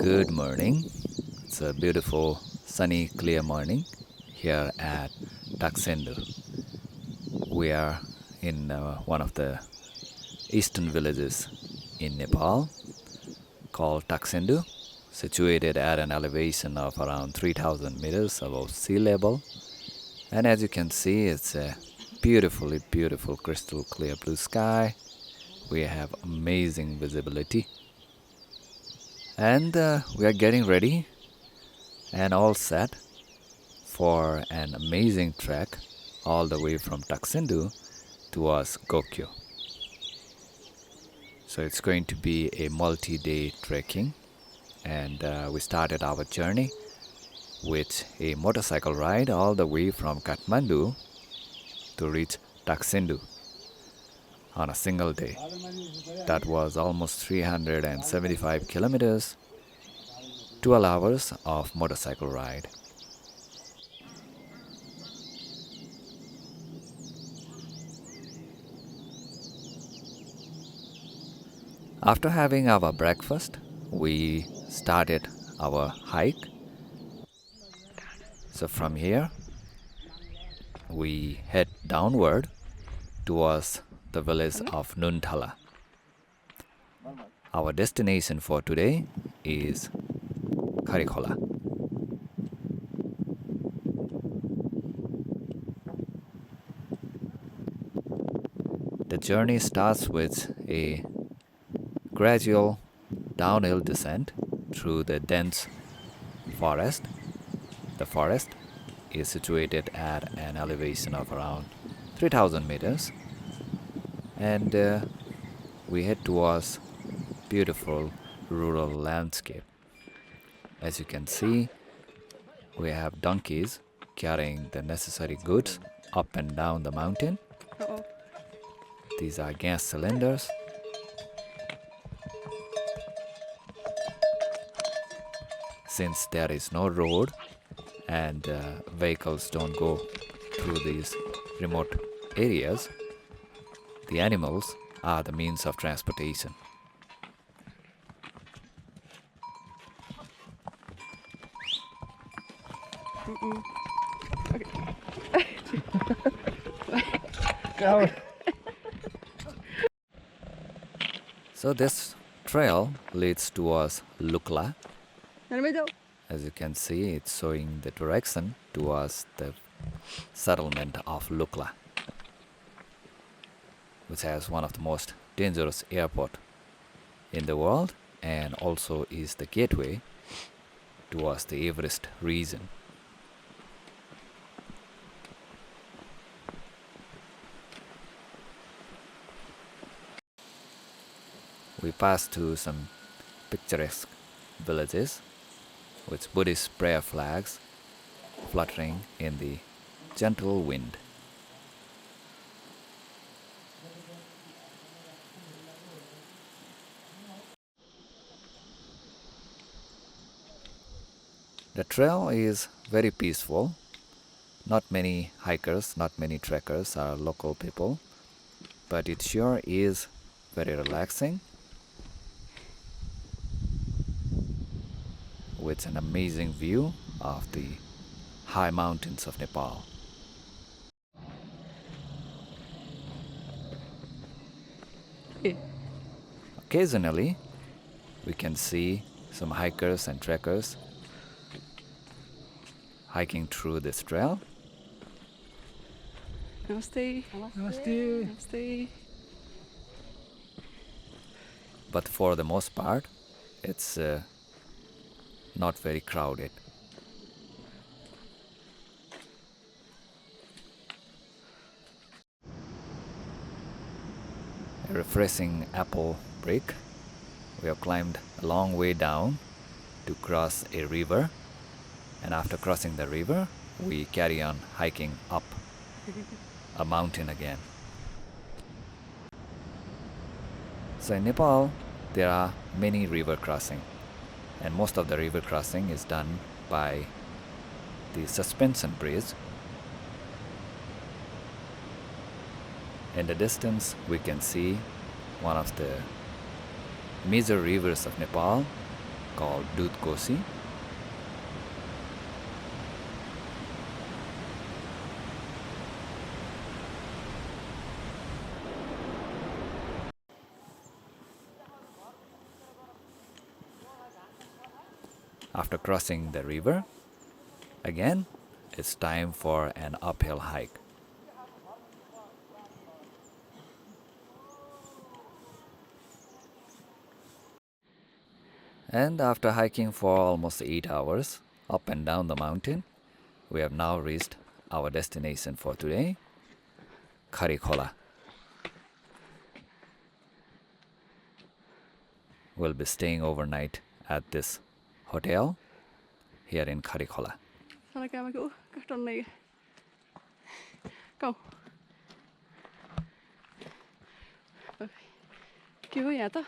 Good morning. It's a beautiful, sunny, clear morning here at Taksindu. We are in one of the eastern villages in Nepal called Taksindu, situated at an elevation of around 3000 meters above sea level. And as you can see, it's a beautiful, crystal clear blue sky. We have amazing visibility. And we are getting ready and all set for an amazing trek all the way from Taksindu towards Gokyo. So it's going to be a multi-day trekking, and we started our journey with a motorcycle ride all the way from Kathmandu to reach Taksindu on a single day. That was almost 375 kilometers, 12 hours of motorcycle ride. After having our breakfast, we started our hike. So from here, we head downward towards the village of Nunthala. Our destination for today is Karikola. The journey starts with a gradual downhill descent through the dense forest. The forest is situated at an elevation of around 3000 meters, and we head towards beautiful rural landscape. As you can see, we have donkeys carrying the necessary goods up and down the mountain. Uh-oh. These are gas cylinders. Since there is no road and vehicles don't go through these remote areas, the animals are the means of transportation. So this trail leads towards Lukla. As you can see, it's showing the direction towards the settlement of Lukla, which has one of the most dangerous airport in the world and also is the gateway towards the Everest region. We pass through some picturesque villages with Buddhist prayer flags fluttering in the gentle wind. The trail is very peaceful. Not many hikers, not many trekkers are local people, but it sure is very relaxing with an amazing view of the high mountains of Nepal. Occasionally, we can see some hikers and trekkers hiking through this trail. Namaste. Namaste. Namaste. But for the most part, it's not very crowded. A refreshing apple brick. We have climbed a long way down to cross a river, and after crossing the river, we carry on hiking up a mountain again. So in Nepal, there are many river crossing, and most of the river crossing is done by the suspension bridge. In the distance, we can see one of the major rivers of Nepal, called Kosi. After crossing the river, again, it's time for an uphill hike. And after hiking for almost 8 hours up and down the mountain, we have now reached our destination for today, Karikola. We'll be staying overnight at this hotel here in Karikola. Go. Cứu nhà tao.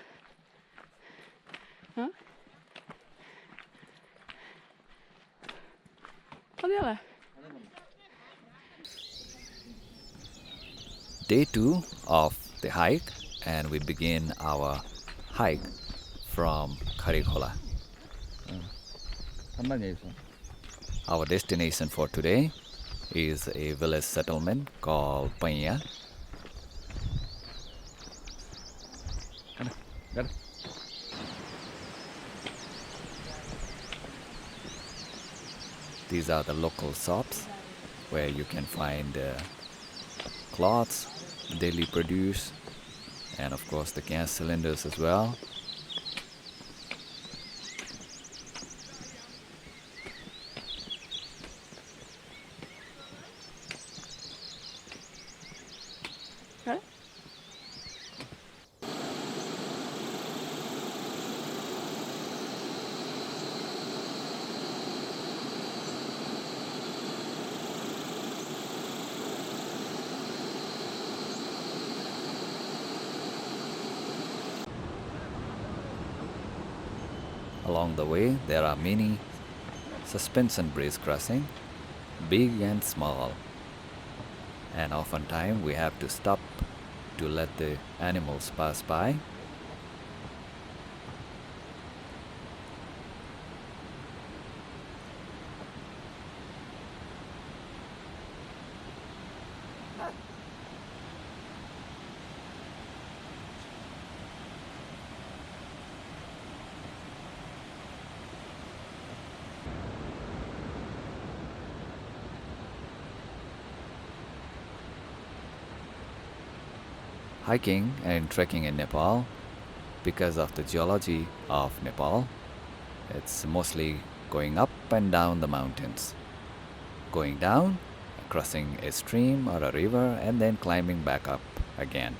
Hả? Có biết là Day 2 of the hike, and we begin our hike from Karikola. Our destination for today is a village settlement called Panya. These are the local shops where you can find cloths, daily produce, and of course the gas cylinders as well. Đấy. Along the way, there are many suspension bridge crossing, big and small. And oftentimes we have to stop to let the animals pass by. Hiking and trekking in Nepal, because of the geology of Nepal, it's mostly going up and down the mountains. Going down, crossing a stream or a river, and then climbing back up again.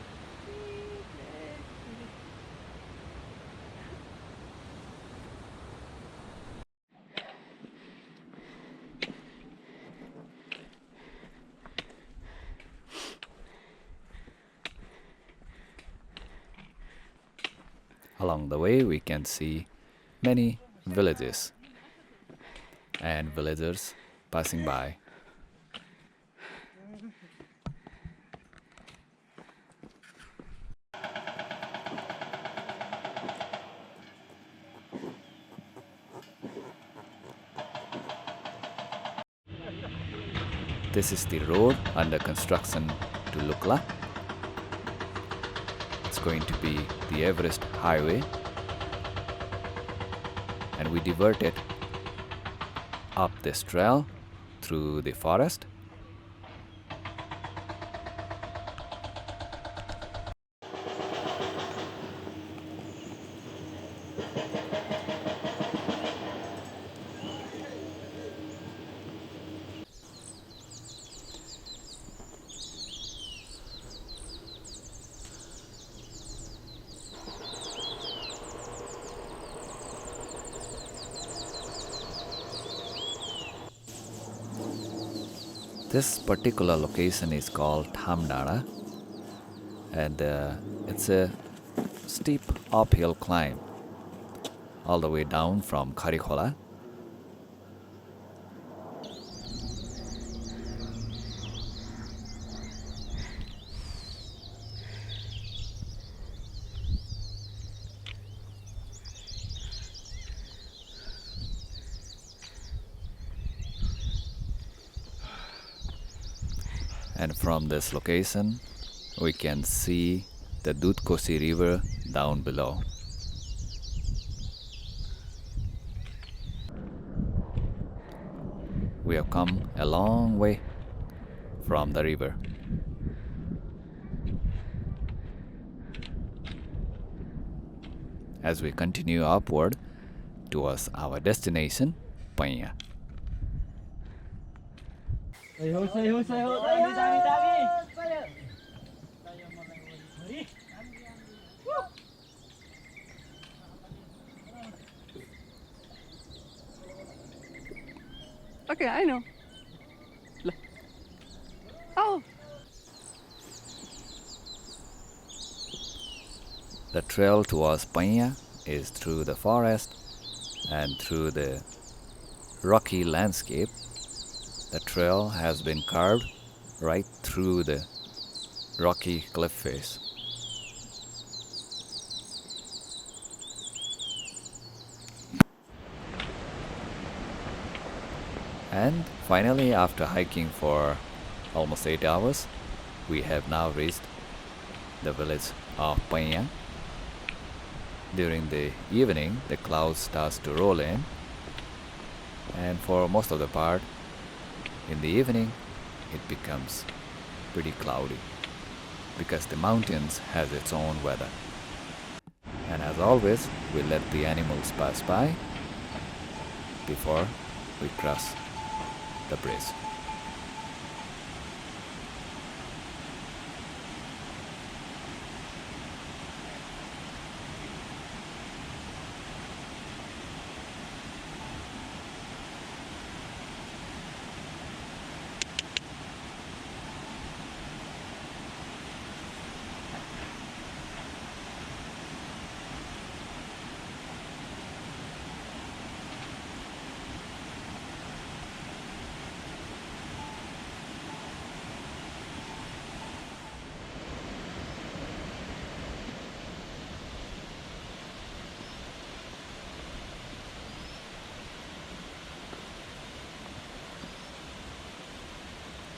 Along the way, we can see many villages and villagers passing by. This is the road under construction to Lukla. It's going to be the Everest Highway, and we diverted up this trail through the forest. This particular location is called Thamdara, and it's a steep uphill climb all the way down from Karikola. And from this location, we can see the Dudkosi river down below. We have come a long way from the river. As we continue upward towards our destination, Panya. Okay, I know. Oh, The trail towards Panya is through the forest and through the rocky landscape. The trail has been carved right through the rocky cliff face. And finally, after hiking for almost 8 hours, we have now reached the village of Panya. During the evening, the clouds starts to roll in, and for most of the part, in the evening, it becomes pretty cloudy because the mountains has its own weather. And as always, we let the animals pass by before we cross the bridge.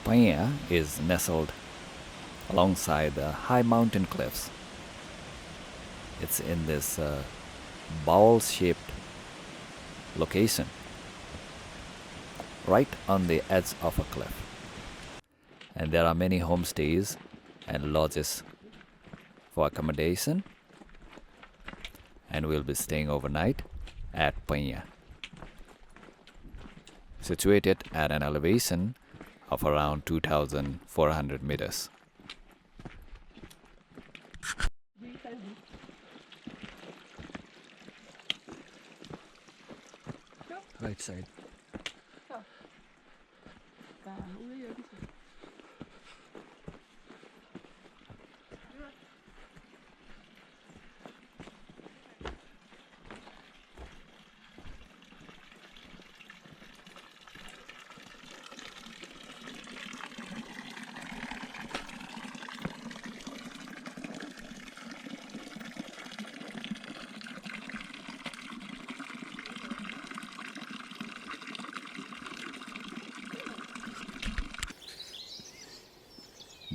Panya is nestled alongside the high mountain cliffs. It's in this bowl-shaped location, right on the edge of a cliff. And there are many homestays and lodges for accommodation, and we'll be staying overnight at Panya, situated at an elevation of around 2,400 meters. Right side.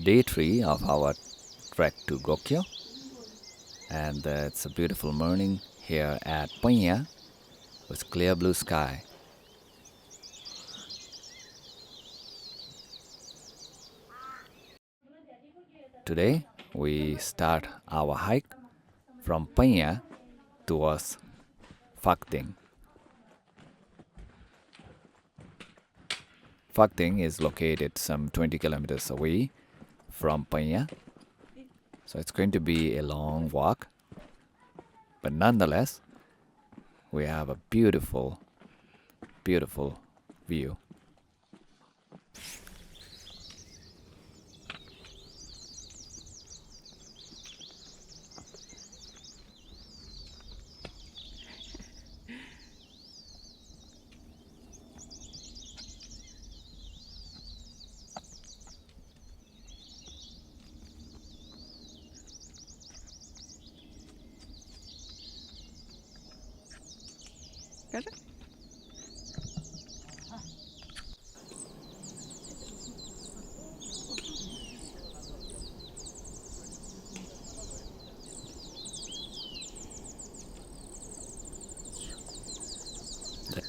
Day 3 of our trek to Gokyo, and it's a beautiful morning here at Panya with clear blue sky. Today we start our hike from Panya towards Phakting. Phakting is located some 20 kilometers away from Panya, so it's going to be a long walk, but nonetheless we have a beautiful view. Got it?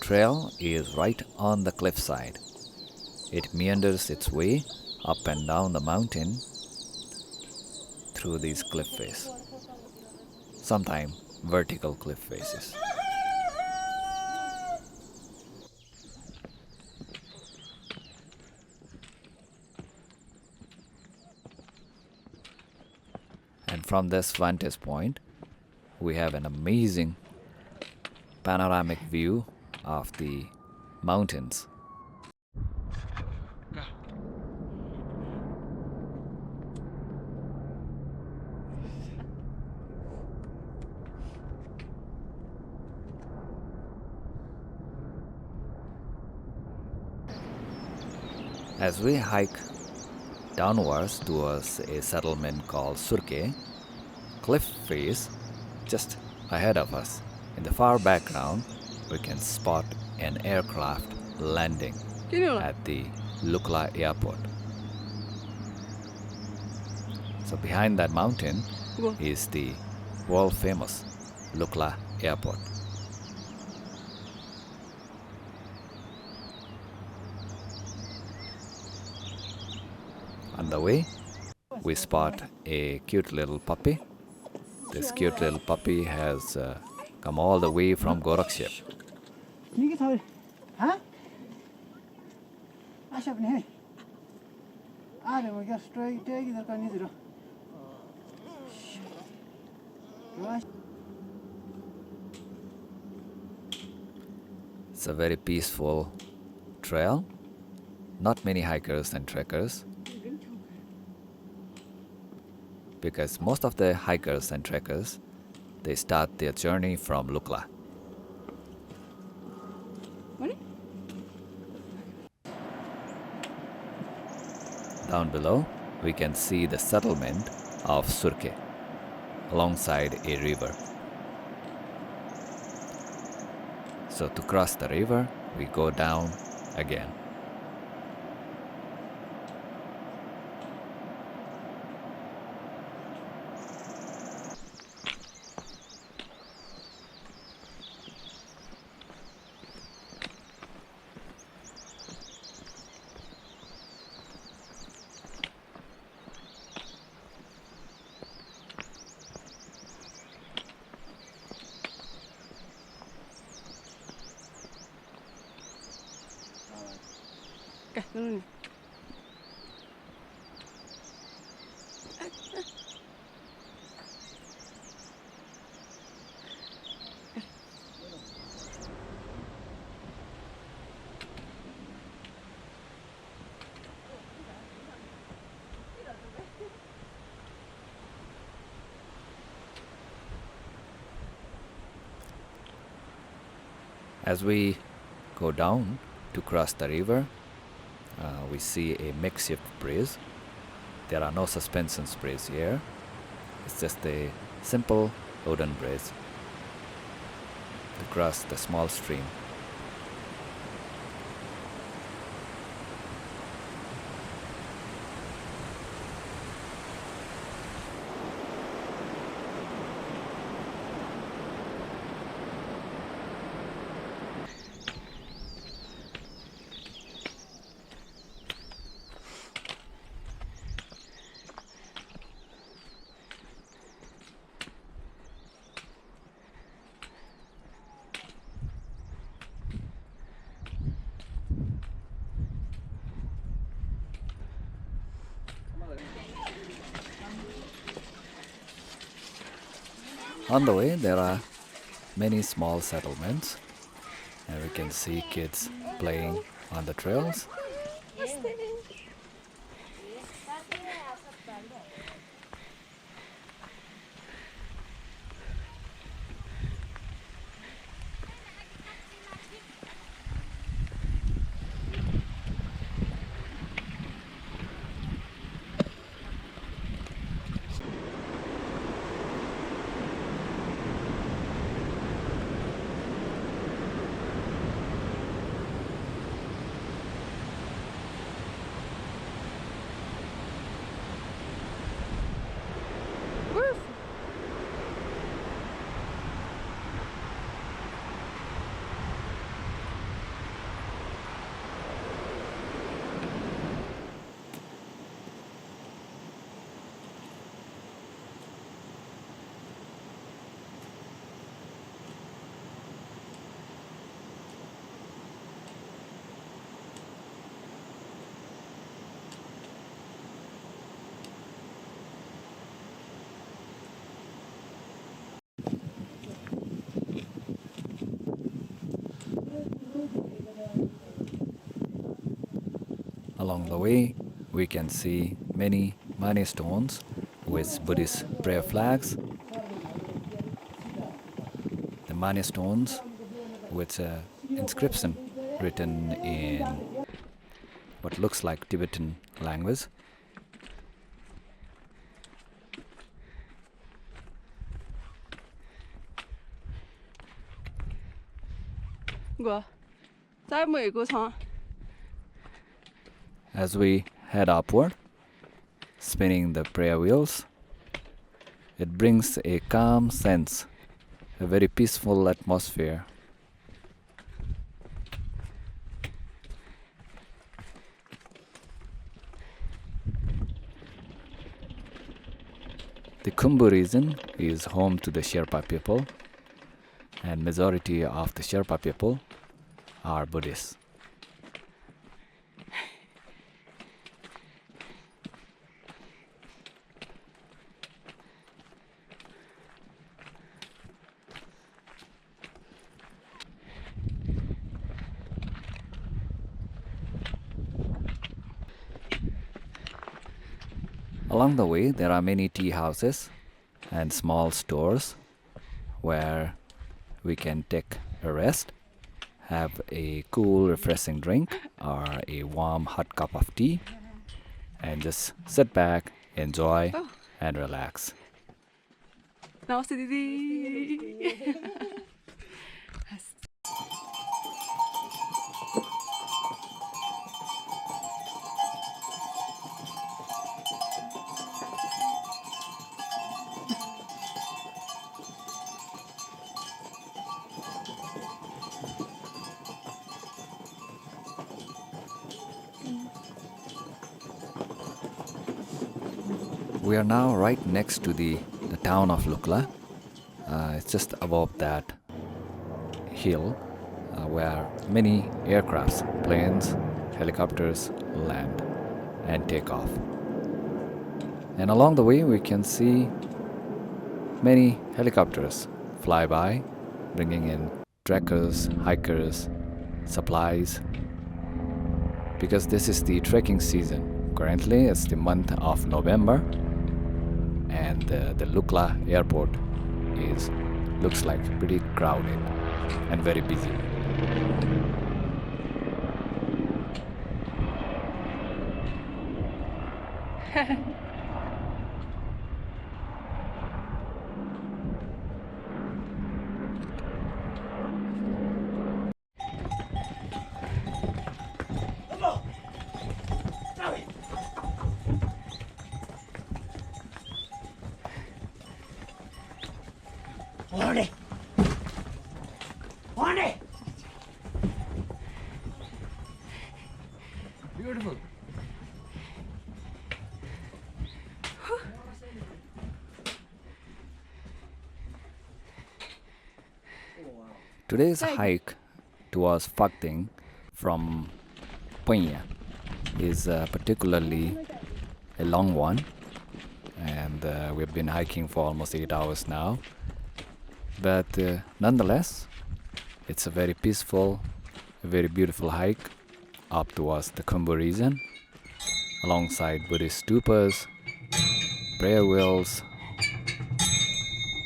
trail is right on the cliffside. It meanders its way up and down the mountain through these cliff faces, sometimes vertical cliff faces. And from this vantage point, we have an amazing panoramic view of the mountains. As we hike downwards towards a settlement called Surke, cliff face just ahead of us. In the far background, we can spot an aircraft landing at the Lukla airport. So behind that mountain is the world famous Lukla airport. On the way, we spot a cute little puppy. This cute little puppy has come all the way from Gorakshep. It's a very peaceful trail. Not many hikers and trekkers, because most of the hikers and trekkers, they start their journey from Lukla. Down below, we can see the settlement of Surke alongside a river. So to cross the river, we go down again. As we go down to cross the river, we see a makeshift bridge. There are no suspension bridges here. It's just a simple wooden bridge to cross the small stream. On the way, there are many small settlements, and we can see kids playing on the trails. Along the way, we can see many mani stones with Buddhist prayer flags. The mani stones with an inscription written in what looks like Tibetan language. As we head upward, spinning the prayer wheels, it brings a calm sense, a very peaceful atmosphere. The Khumbu region is home to the Sherpa people, and majority of the Sherpa people are Buddhists. Along the way, there are many tea houses and small stores where we can take a rest, have a cool, refreshing drink or a warm, hot cup of tea, and just sit back, enjoy, and relax. We are now right next to the town of Lukla. It's just above that hill where many aircrafts, planes, helicopters land and take off. And along the way we can see many helicopters fly by, bringing in trekkers, hikers, supplies, because this is the trekking season. Currently it's the month of November, and the Lukla airport looks like pretty crowded and very busy. Beautiful. Today's hike towards Fakting from Punya is particularly a long one, and we've been hiking for almost 8 hours now. But nonetheless, it's a very peaceful, a very beautiful hike up towards the Khumbu region, alongside Buddhist stupas, prayer wheels,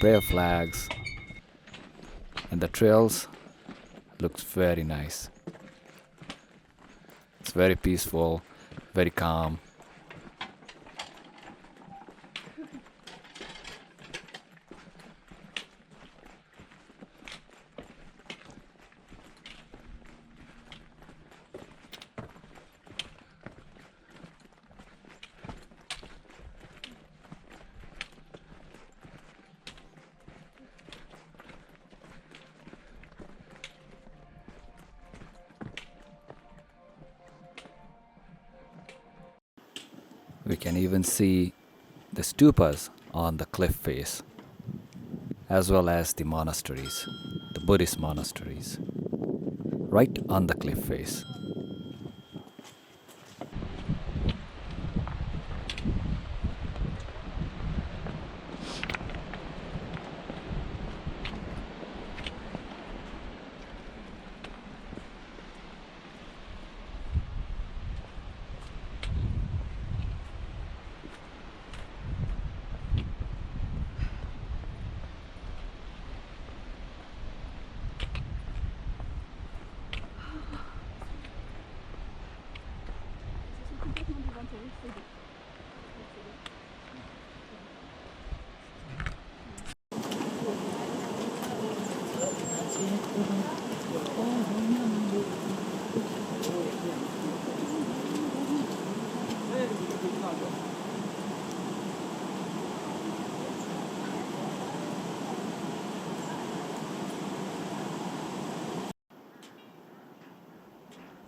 prayer flags, and the trails looks very nice. It's very peaceful, very calm. We can even see the stupas on the cliff face, as well as the monasteries, the Buddhist monasteries, right on the cliff face.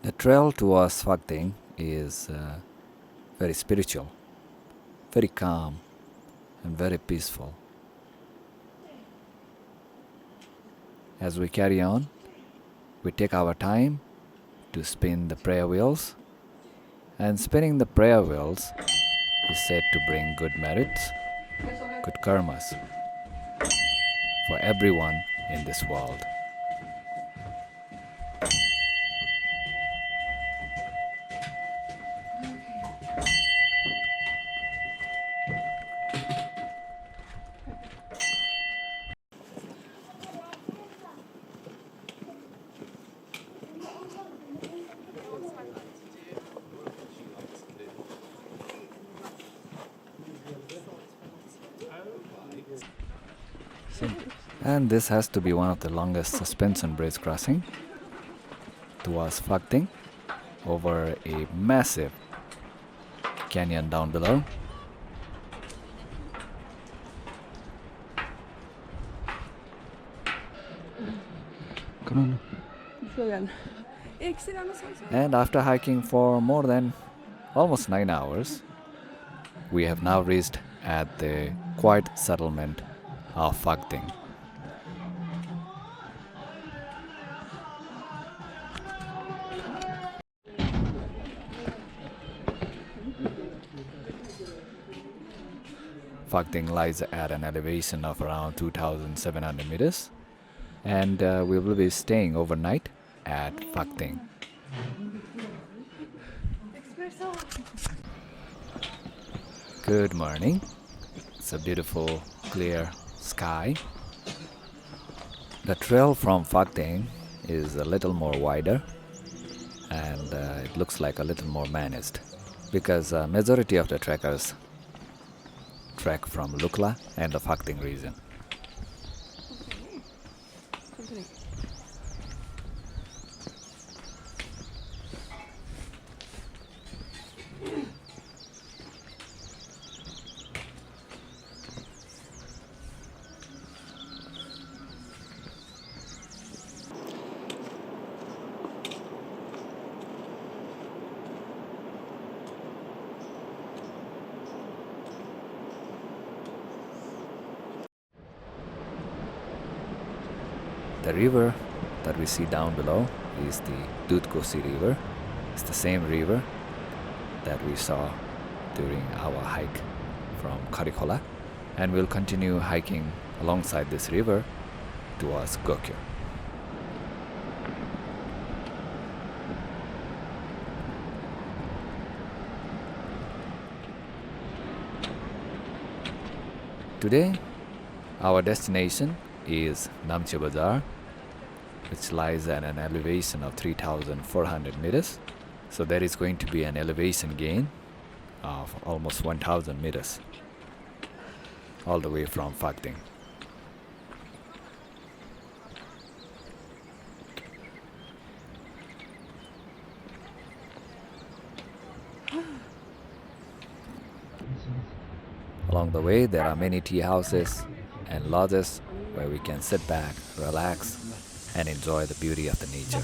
The trail towards Phakting is very spiritual, very calm, and very peaceful. As we carry on, we take our time to spin the prayer wheels, and spinning the prayer wheels is said to bring good merits, good karmas for everyone in this world. And this has to be one of the longest suspension bridge crossing towards Phakting over a massive canyon down below. And after hiking for more than almost 9 hours, we have now reached at the quiet settlement of Phakting. Phakting lies at an elevation of around 2,700 meters, and we will be staying overnight at Phakting. Good morning. It's a beautiful, clear sky. The trail from Phakting is a little more wider, and it looks like a little more managed because majority of the trekkers trek from Lukla and the Phakting region. The river that we see down below is the Dudkosi River. It's the same river that we saw during our hike from Karikola, and we'll continue hiking alongside this river towards Gokyo. Today, our destination is Namche Bazar, which lies at an elevation of 3,400 meters. So there is going to be an elevation gain of almost 1,000 meters all the way from Phakting. Along the way, there are many tea houses and lodges where we can sit back, relax, and enjoy the beauty of the nature.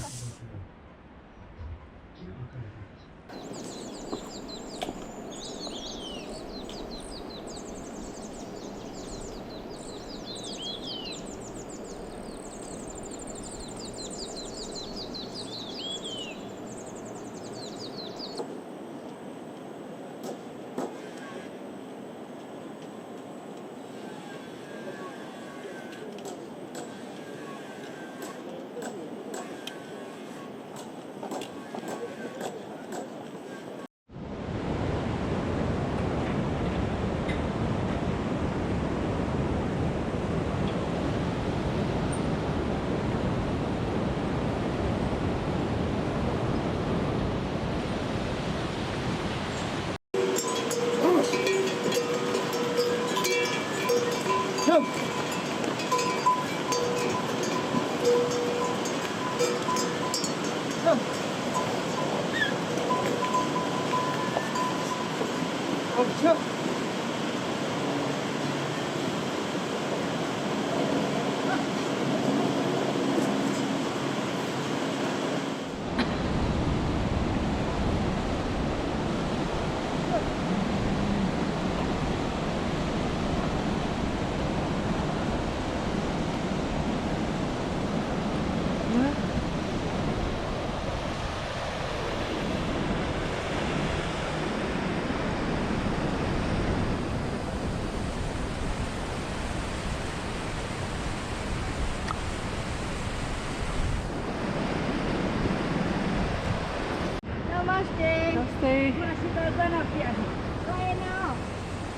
Namaste. Namaste. Masih terbang api ada. Kau nak?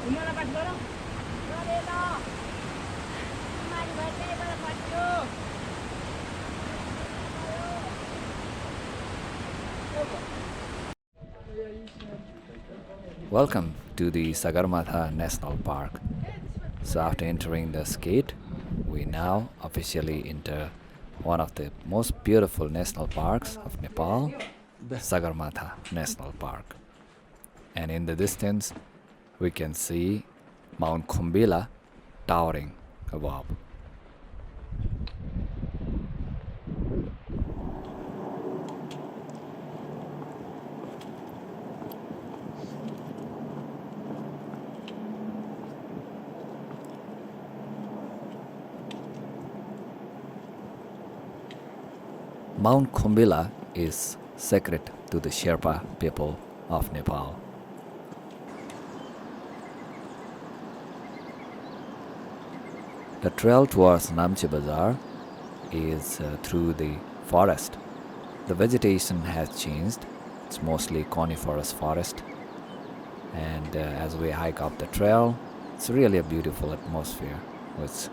Umur lepas dorong? Kau nak? Mari baca lepas tu. Welcome to the Sagarmatha National Park. So after entering this gate, we now officially enter one of the most beautiful national parks of Nepal, Sagarmatha National Park. And in the distance, we can see Mount Khumbila towering above. Mount Khumbila is sacred to the Sherpa people of Nepal. The trail towards Namche Bazaar is through the forest. The vegetation has changed. It's mostly coniferous forest. And as we hike up the trail, it's really a beautiful atmosphere with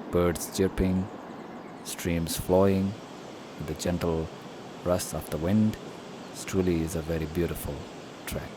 birds chirping, streams flowing, with the gentle rush of the wind. It truly is a very beautiful trek.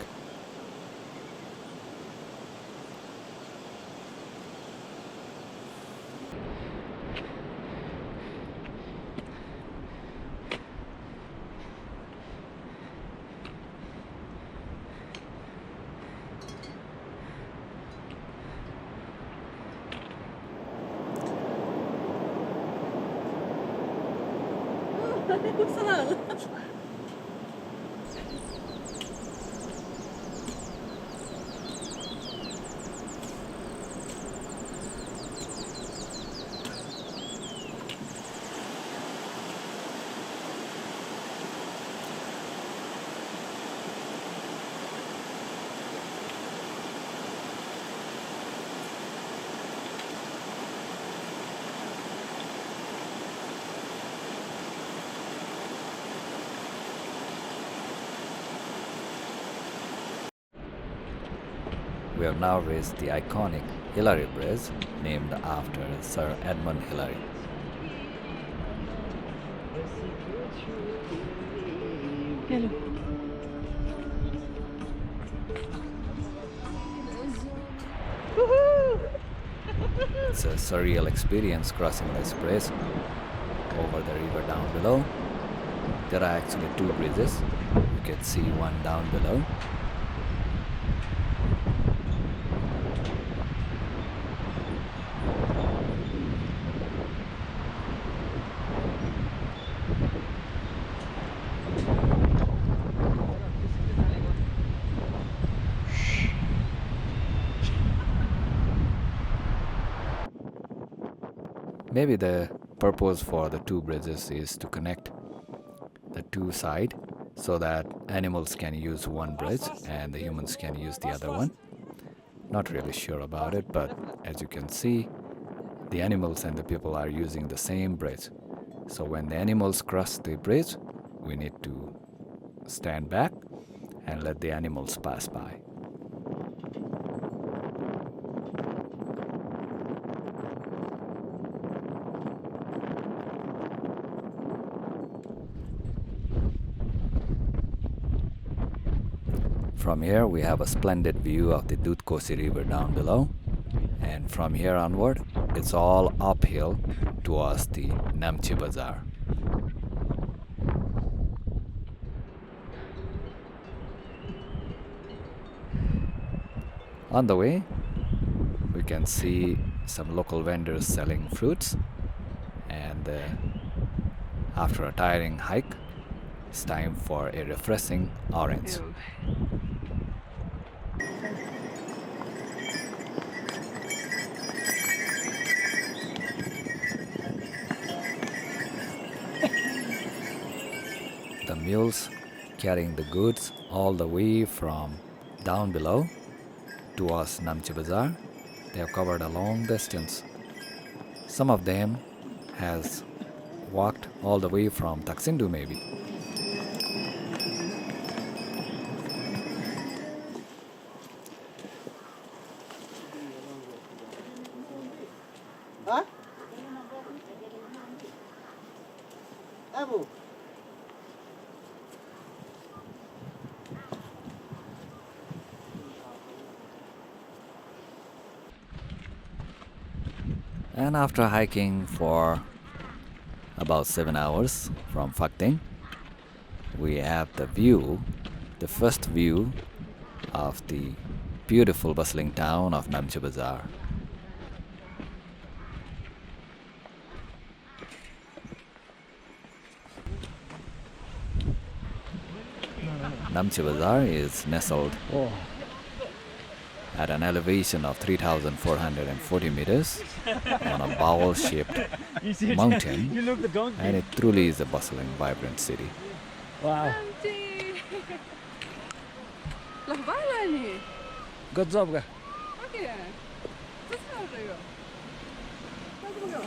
We have now reached the iconic Hillary Bridge, named after Sir Edmund Hillary. Hello. It's a surreal experience crossing this bridge over the river down below. There are actually two bridges. You can see one down below. Maybe the purpose for the two bridges is to connect the two sides so that animals can use one bridge and the humans can use the other one. Not really sure about it, but as you can see, the animals and the people are using the same bridge. So when the animals cross the bridge, we need to stand back and let the animals pass by. From here we have a splendid view of the Dudhkosi river down below, and from here onward it's all uphill towards the Namche Bazaar. On the way, we can see some local vendors selling fruits, and after a tiring hike, it's time for a refreshing orange. Ew. The mules carrying the goods all the way from down below towards Namche Bazaar. They have covered a long distance. Some of them has walked all the way from Taksindu maybe. Hả? Em ủ. And after hiking for about 7 hours from Phakting, we have the first view of the beautiful bustling town of Namche Bazaar. Namche Bazaar is nestled at an elevation of 3,440 meters on a bowl-shaped mountain, and it truly is a bustling, vibrant city. Auntie! Lah bala ni. Good job ka. Okay. Co z tego? Co z tego?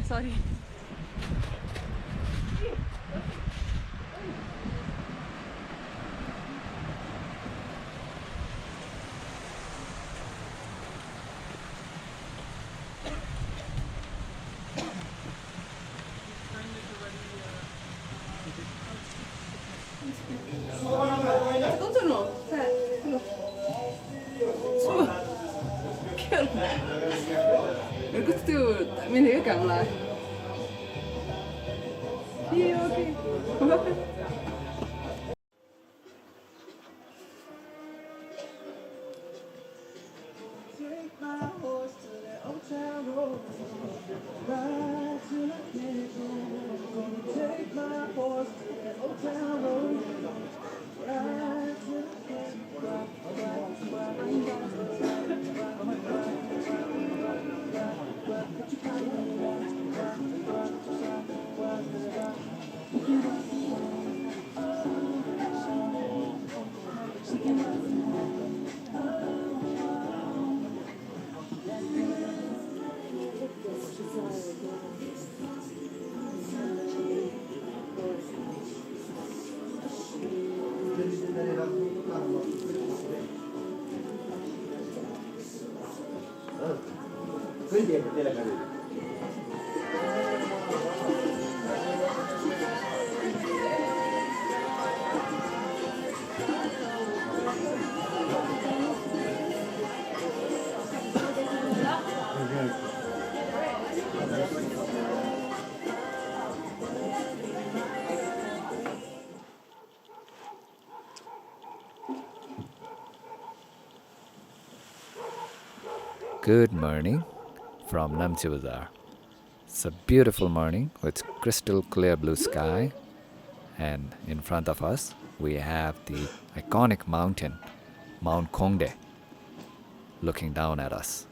Sorry. Good to mình hiểu cảm lại. Yeah, okay. Take my horse to the old town road. Ride till I can't go. Gonna take my horse to the old town road. Ride till I can't go. Good morning from Namche Bazaar. It's a beautiful morning with crystal clear blue sky, and in front of us we have the iconic mountain, Mount Kongde, looking down at us.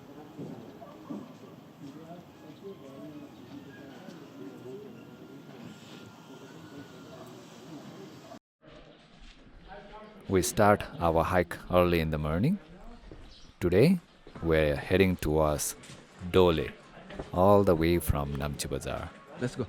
We start our hike early in the morning. Today, we're heading towards Dole, all the way from Namche Bazaar. Let's go.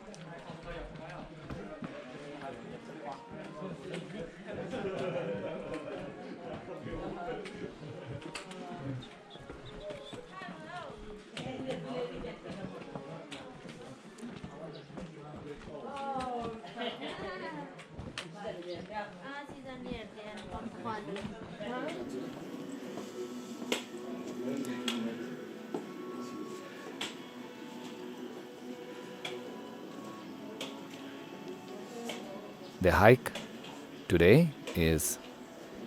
The hike today is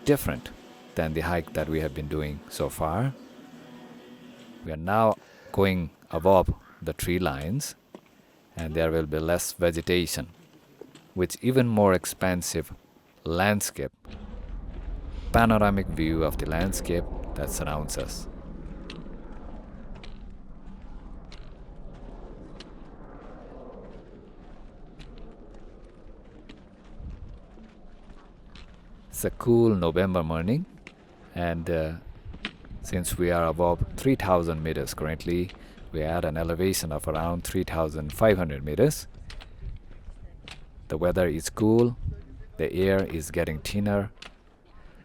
different than the hike that we have been doing so far. We are now going above the tree lines, and there will be less vegetation, with even more expansive landscape, panoramic view of the landscape that surrounds us. It's a cool November morning, and since we are above 3,000 meters currently, we are at an elevation of around 3,500 meters. The weather is cool, the air is getting thinner,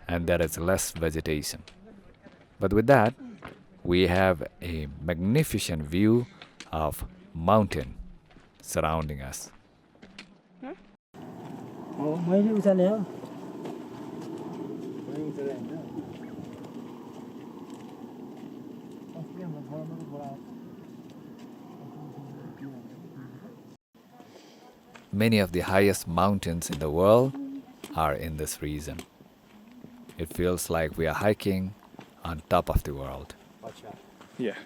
and there is less vegetation. But with that, we have a magnificent view of mountain surrounding us. मैले उचाले हो Many of the highest mountains in the world are in this region. It feels like we are hiking on top of the world. Yeah.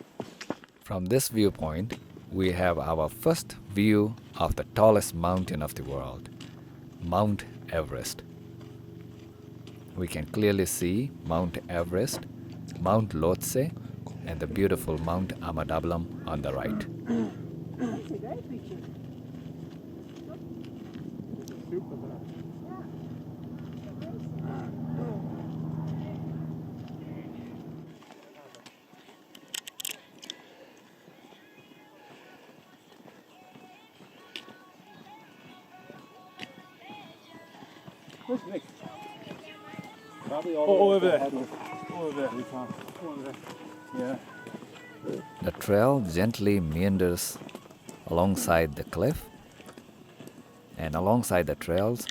From this viewpoint, we have our first view of the tallest mountain of the world, Mount Everest. We can clearly see Mount Everest, Mount Lhotse, and the beautiful Mount Amadablam on the right. Over there. Over there. Over there. Yeah. The trail gently meanders alongside the cliff, and alongside the trails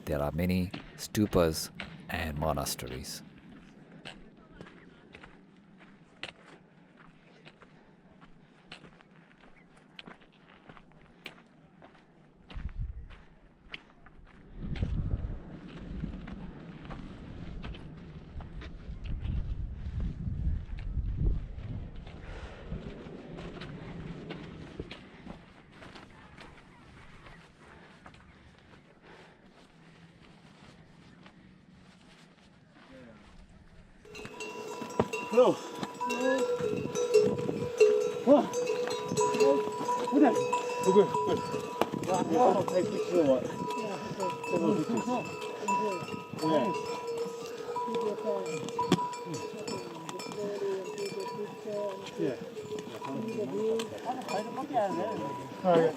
there are many stupas and monasteries. Hello. Oh. Good. Good. Good. I'll take pictures or what? Yeah. Yeah.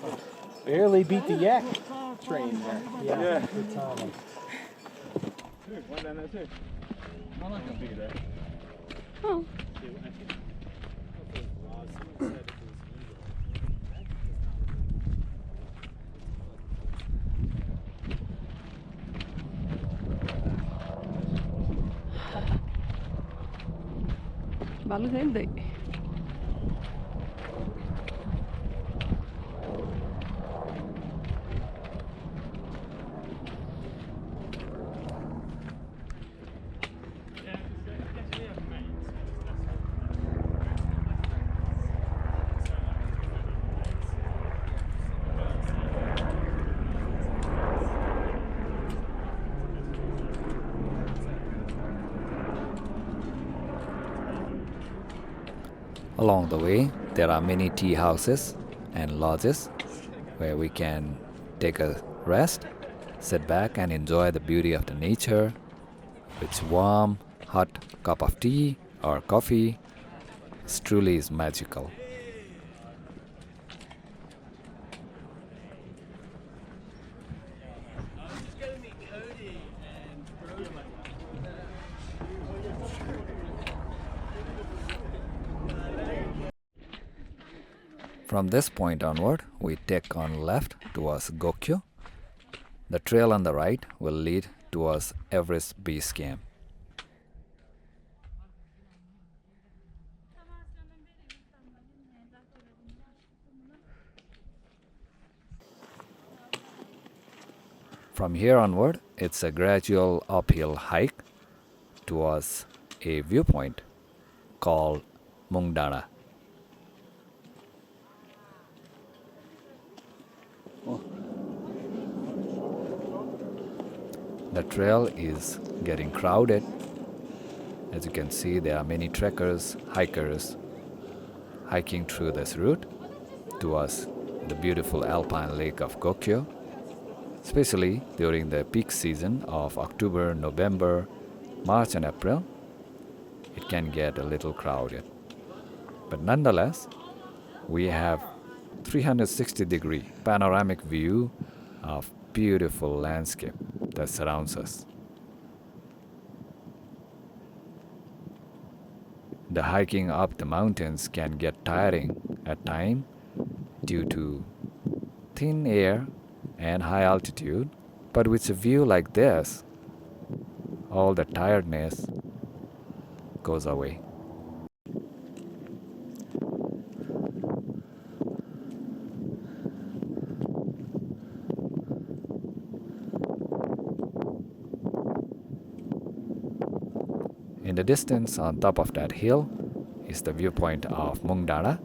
Barely beat the yak train there. Yeah. Good time. One down there too. I'm not gonna be there. Oh. Vamos render. Along the way, there are many tea houses and lodges where we can take a rest, sit back, and enjoy the beauty of the nature with warm, hot cup of tea or coffee. It truly is magical. From this point onward, we take on left towards Gokyo. The trail on the right will lead towards Everest Base Camp. From here onward, it's a gradual uphill hike towards a viewpoint called Mungdara. The trail is getting crowded. As you can see, there are many trekkers, hikers hiking through this route towards the beautiful alpine lake of Gokyo, especially during the peak season of October, November, March, and April. It can get a little crowded. But nonetheless, we have 360-degree panoramic view of beautiful landscape that surrounds us. The hiking up the mountains can get tiring at times due to thin air and high altitude, but with a view like this, all the tiredness goes away. In the distance, on top of that hill, is the viewpoint of Mungdara.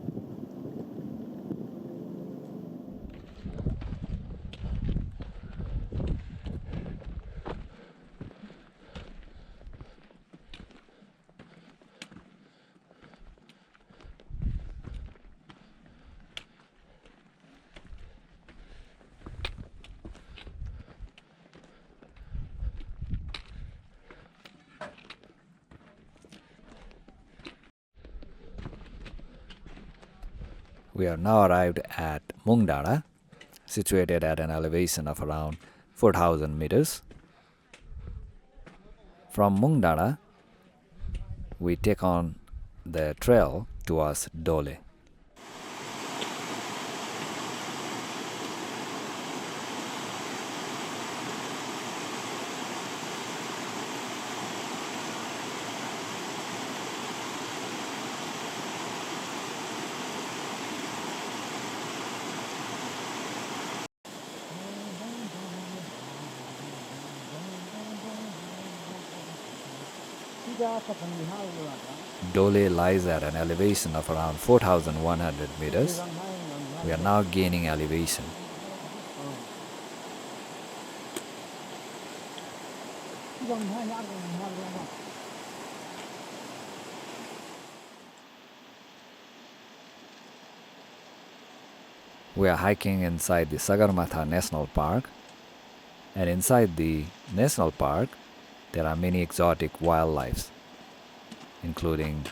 We are now arrived at Mungdara, situated at an elevation of around 4,000 meters. From Mungdara, we take on the trail towards Dole. Dole lies at an elevation of around 4,100 meters. We are now gaining elevation. We are hiking inside the Sagarmatha National Park, and inside the national park there are many exotic wildlife, including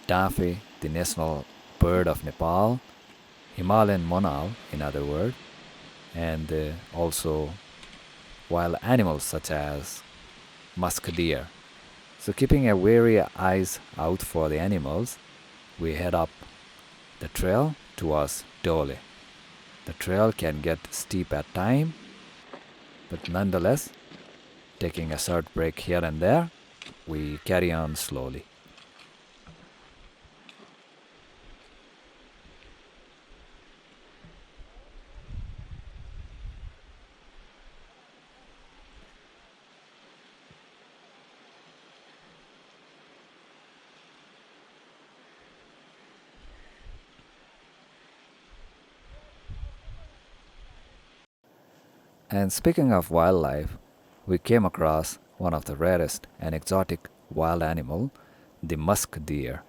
Dafe, the national bird of Nepal, Himalayan monal, in other words, and also wild animals such as musk deer. So keeping a wary eyes out for the animals, we head up the trail towards Dole. The trail can get steep at times, but nonetheless, taking a short break here and there, we carry on slowly. And speaking of wildlife, we came across one of the rarest and exotic wild animal, the musk deer.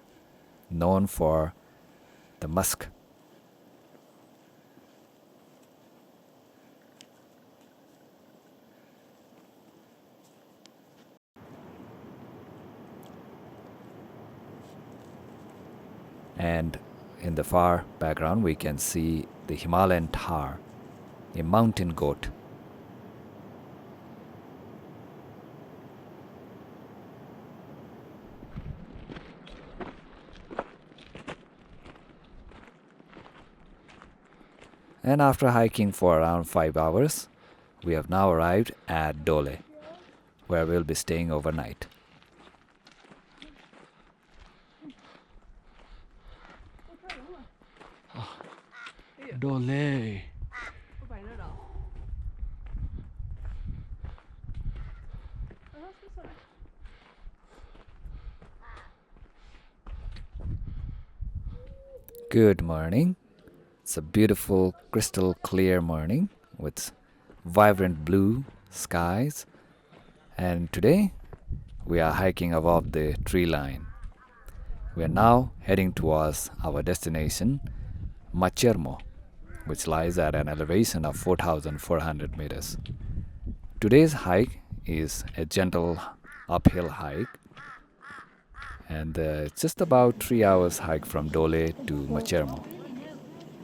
known for the musk. And in the far background, we can see the Himalayan Thar, a mountain goat. And after hiking for around 5 hours, we have now arrived at Dole, where we'll be staying overnight. Dole. Có phải nó đỏ? Good morning. It's a beautiful, crystal clear morning with vibrant blue skies. And today we are hiking above the tree line. We are now heading towards our destination, Machermo, which lies at an elevation of 4,400 meters. Today's hike is a gentle uphill hike, and it's just about 3 hours hike from Dole to Machermo.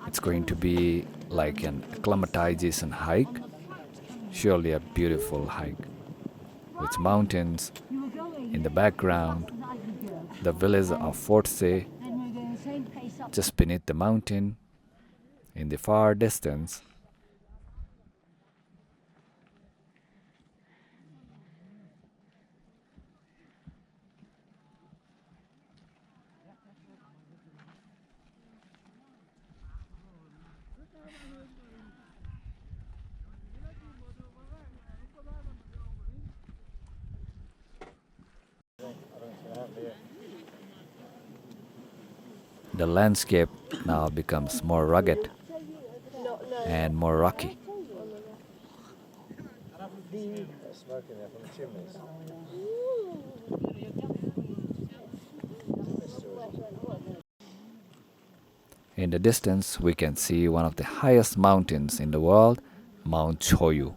It's going to be like an acclimatization hike, surely a beautiful hike, with mountains in the background, the village of Fortse just beneath the mountain, in the far distance. The landscape now becomes more rugged and more rocky. In the distance, we can see one of the highest mountains in the world, Mount Choyu.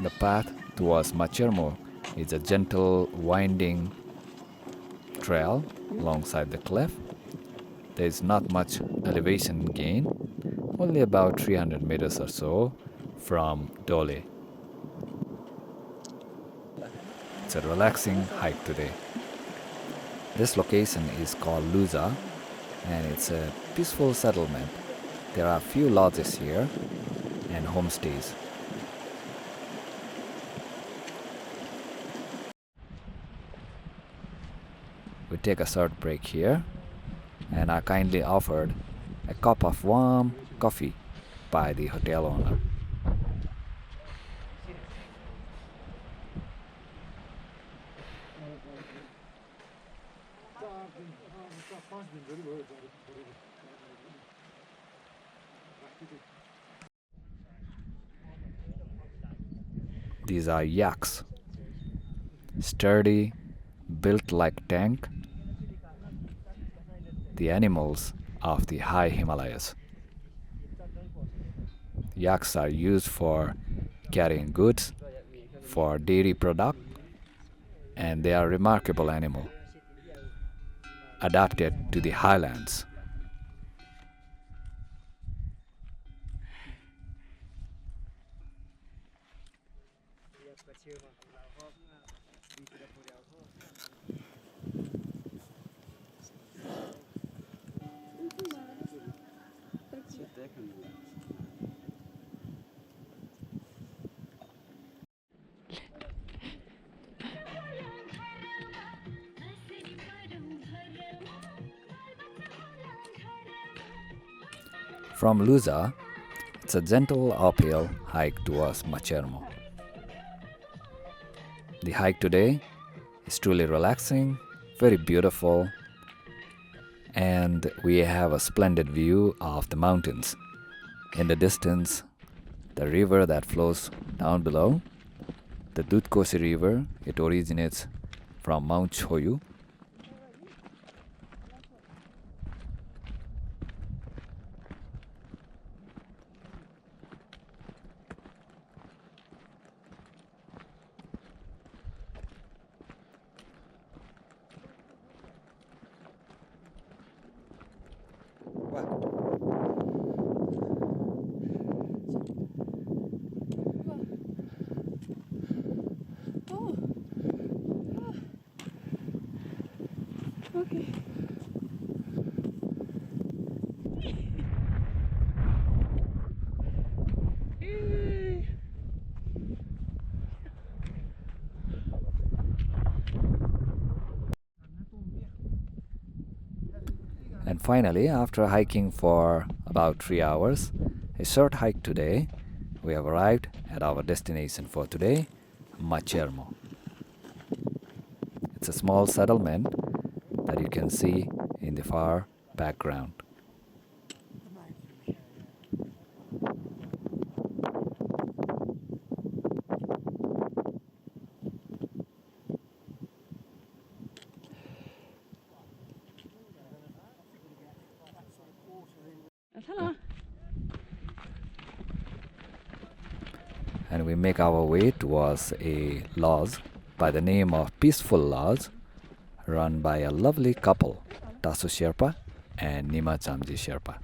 The path towards Machermo is a gentle, winding trail alongside the cliff. There is not much elevation gain, only about 300 meters or so from Dole. It's a relaxing hike today. This location is called Luza, and it's a peaceful settlement. There are few lodges here and homestays. We take a short break here and are kindly offered a cup of warm coffee by the hotel owner. These are yaks, sturdy, built like tank, the animals of the high Himalayas. Yaks are used for carrying goods, for dairy product, and they are a remarkable animal, adapted to the highlands. From Luza, it's a gentle uphill hike towards Machermo. The hike today is truly relaxing, very beautiful, and we have a splendid view of the mountains. In the distance, the river that flows down below, the Dudkosi River, it originates from Mount Choyu. Oh. Okay. And finally, after hiking for about 3 hours, a short hike today, we have arrived at our destination for today, Machermo. It's a small settlement that you can see in the far background. Hello. And we make our way towards a lodge by the name of Peaceful Lodge, run by a lovely couple, Tasu Sherpa and Nima Chamji Sherpa.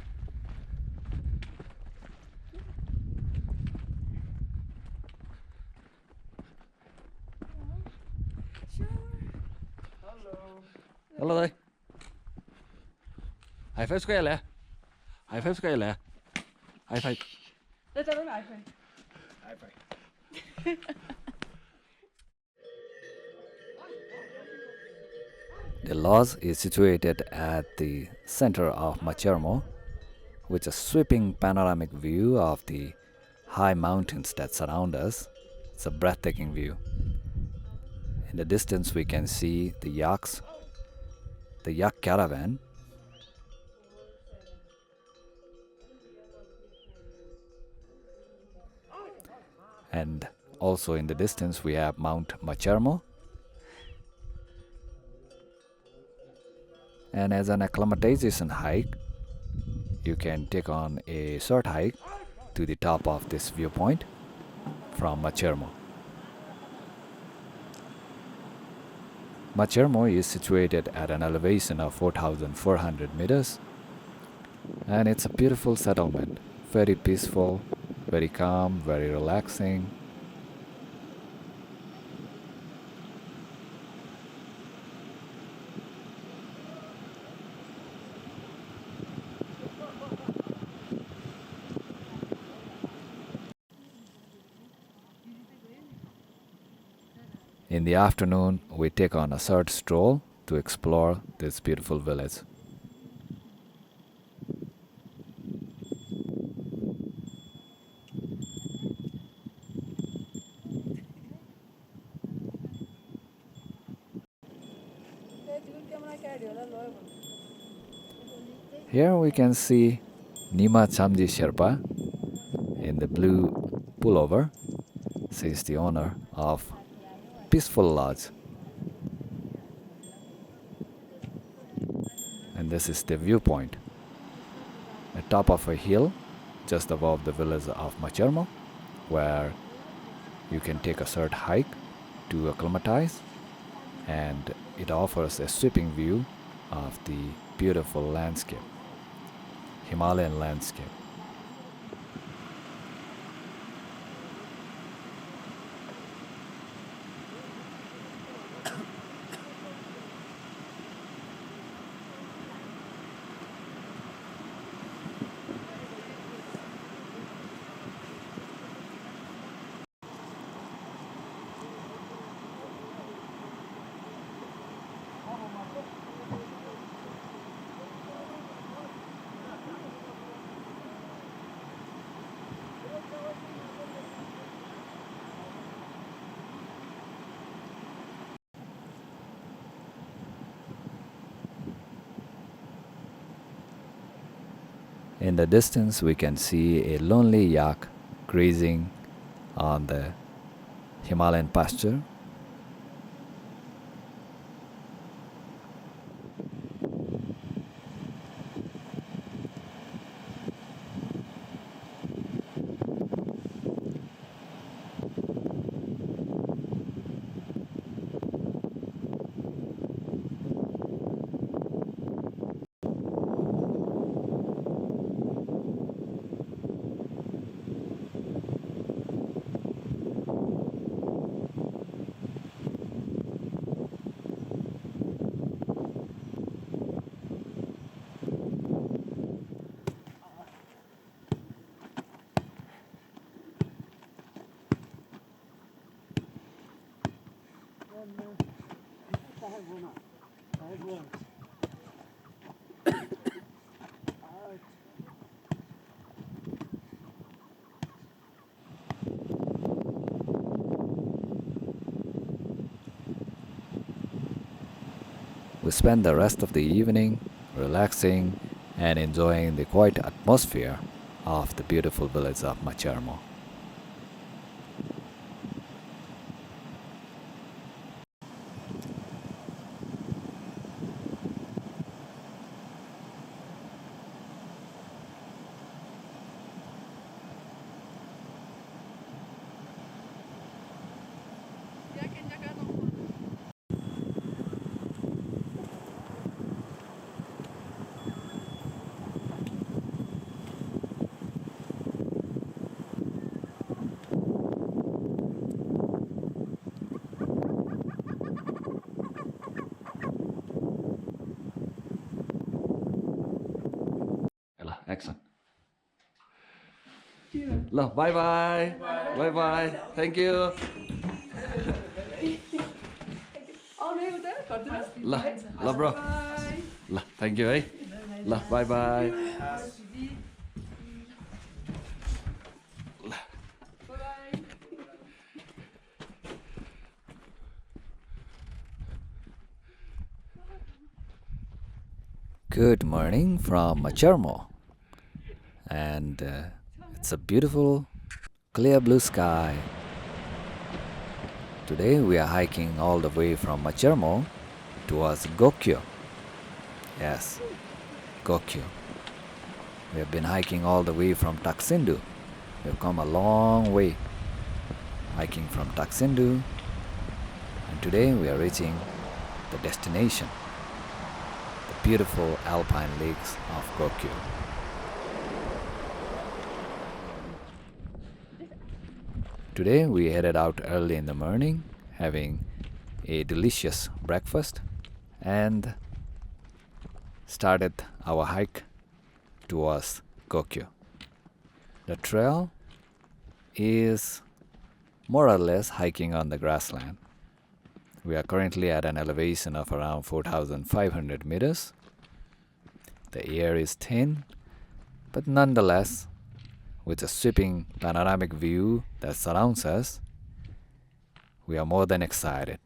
Hello there. High five square there. High five square there. High five. Let's have an iPhone. High five. The lodge is situated at the center of Machermo, with a sweeping panoramic view of the high mountains that surround us. It's a breathtaking view. In the distance, we can see the yak caravan. And also in the distance, we have Mount Machermo. And as an acclimatization hike, you can take on a short hike to the top of this viewpoint from Machermo. Machermo is situated at an elevation of 4,400 meters, and it's a beautiful settlement, very peaceful, very calm, very relaxing. In the afternoon, we take on a short stroll to explore this beautiful village. Here we can see Nima Chamji Sherpa in the blue pullover. She is the owner of Peaceful Lodge. And this is the viewpoint. At top of a hill, just above the village of Machermo, where you can take a short hike to acclimatize, and it offers a sweeping view of the beautiful landscape, Himalayan landscape. In the distance, we can see a lonely yak grazing on the Himalayan pasture. We spend the rest of the evening relaxing and enjoying the quiet atmosphere of the beautiful village of Macharmo. Action. Love, bye bye. Bye bye. Thank you. Love bro. Love, thank you, eh? Love, bye bye. Good morning from Macharmo. And it's a beautiful, clear blue sky. Today we are hiking all the way from Macharmo towards Gokyo. Yes, Gokyo. We have been hiking all the way from Taksindu. We have come a long way hiking from Taksindu, and today we are reaching the destination, the beautiful alpine lakes of Gokyo. Today we headed out early in the morning, having a delicious breakfast, and started our hike towards Gokyo. The trail is more or less hiking on the grassland. We are currently at an elevation of around 4,500 meters. The air is thin, but nonetheless, with a sweeping panoramic view that surrounds us, we are more than excited.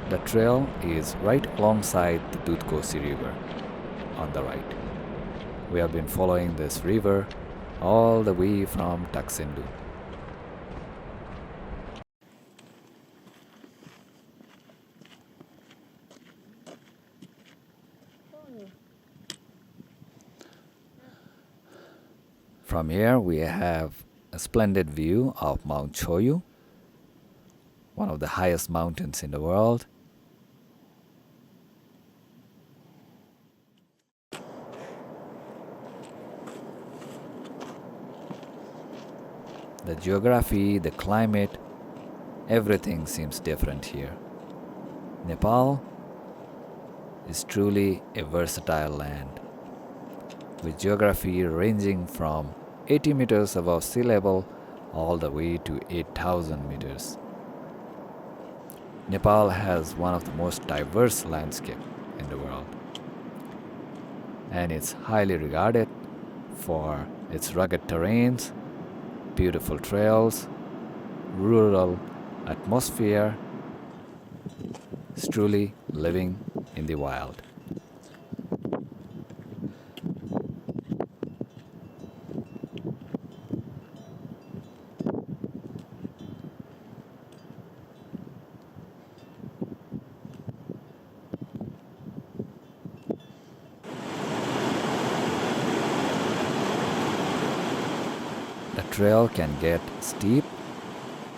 The trail is right alongside the Dudhkosi River on the right. We have been following this river all the way from Taksindu. From here we have a splendid view of Mount Choyu, one of the highest mountains in the world. The geography, the climate, everything seems different here. Nepal is truly a versatile land, with geography ranging from 80 meters above sea level all the way to 8,000 meters. Nepal has one of the most diverse landscapes in the world, and it's highly regarded for its rugged terrains, beautiful trails, rural atmosphere, is truly living in the wild. The trail can get steep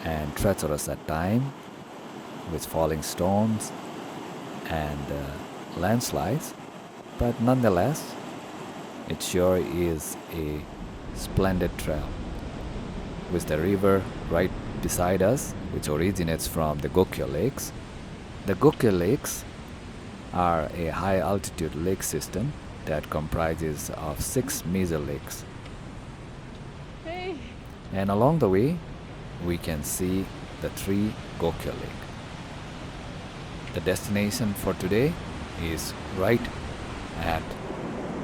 and treacherous at times with falling stones and landslides, but nonetheless, it sure is a splendid trail with the river right beside us, which originates from the Gokyo Lakes. The Gokyo Lakes are a high altitude lake system that comprises of 6 major lakes. Hey. And along the way, we can see the 3 Gokyo Lake. The destination for today is right at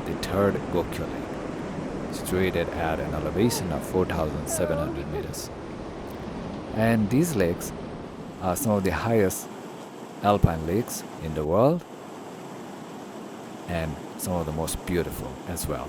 the 3rd Gokyo Lake, situated at an elevation of 4,700 meters. And these lakes are some of the highest alpine lakes in the world and some of the most beautiful as well.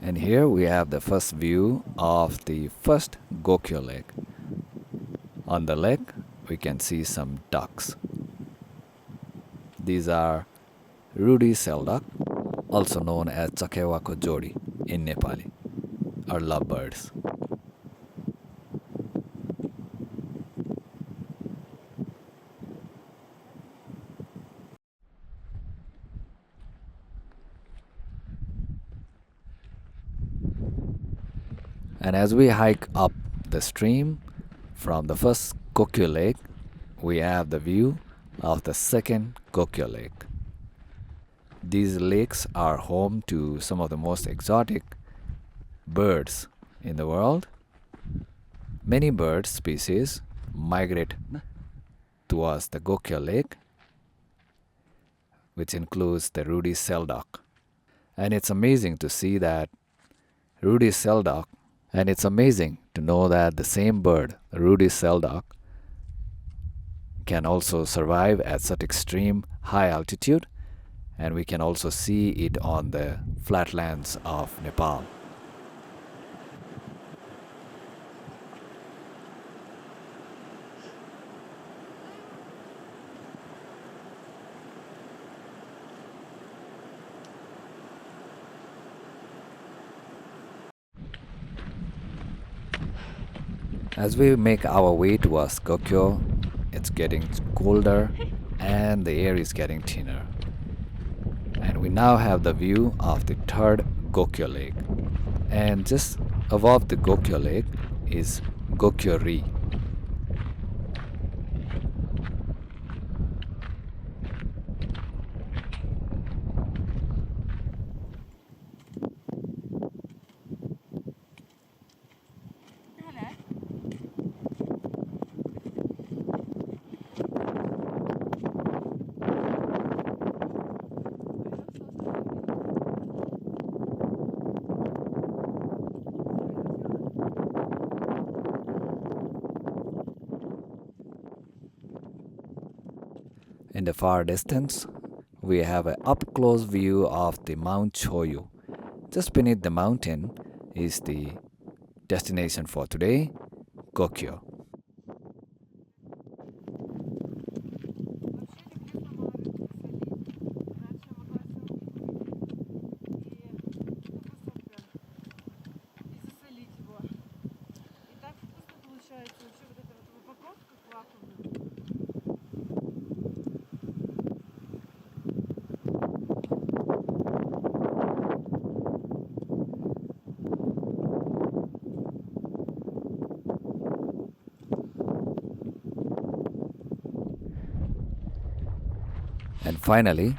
And here we have the first view of the first Gokyo Lake. On the lake, we can see some ducks. These are Rudi Selduck, also known as Chakewako Jodi in Nepali, or lovebirds. And as we hike up the stream from the first Gokyo Lake, we have the view of the second Gokyo Lake. These lakes are home to some of the most exotic birds in the world. Many bird species migrate towards the Gokyo Lake, which includes the Rudi Selduck. And it's amazing to see that Rudi Selduck, and it's amazing to know that the same bird, Rudi Selduck, can also survive at such extreme high altitude, and we can also see it on the flatlands of Nepal. As we make our way towards Gokyo, it's getting colder and the air is getting thinner. And we now have the view of the 3rd Gokyo Lake. And just above the Gokyo Lake is Gokyo-ri. In the far distance, we have an up-close view of the Mount Choyu. Just beneath the mountain is the destination for today, Gokyo. And finally,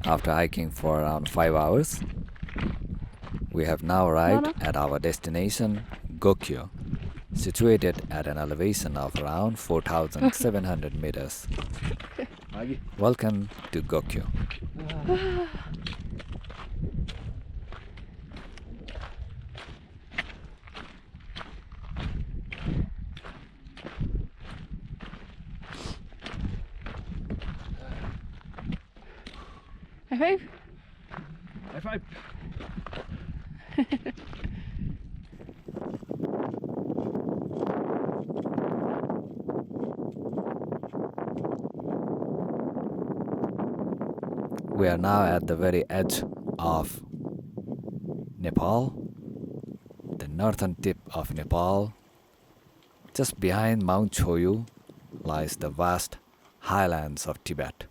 after hiking for around 5 hours, we have now arrived at our destination, Gokyo, situated at an elevation of around 4,700 meters. Welcome to Gokyo. High five. High five. We are now at the very edge of Nepal, the northern tip of Nepal. Just behind Mount Choyu lies the vast highlands of Tibet.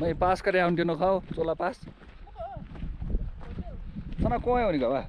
मैं पास करे आउन्थ्यो नखाऊ चोला पास तना कोही हो नि गवा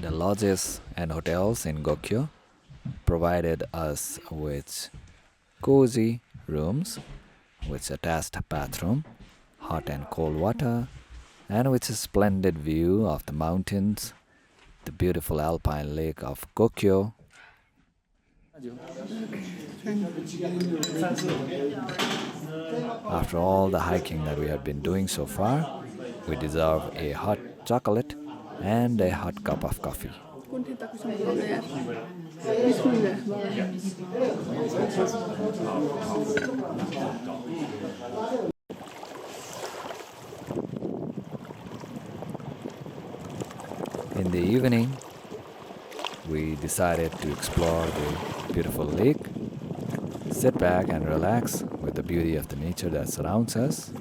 The lodges and hotels in Gokyo provided us with cozy rooms with attached bathroom, hot and cold water, and with a splendid view of the mountains, the beautiful alpine lake of Gokyo. After all the hiking that we have been doing so far, we deserve a hot chocolate and a hot cup of coffee. In the evening, we decided to explore the beautiful lake, sit back and relax with the beauty of the nature that surrounds us.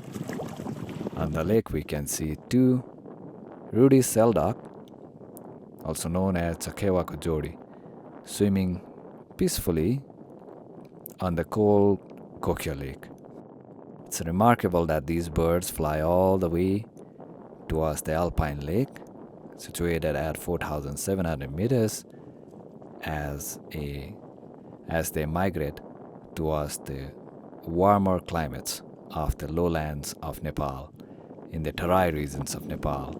On the lake, we can see two ruddy selduck, also known as Chakewa Kojori, swimming peacefully on the cold Gokyo Lake. It's remarkable that these birds fly all the way towards the alpine lake, situated at 4,700 meters, as they migrate towards the warmer climates of the lowlands of Nepal, in the Terai regions of Nepal.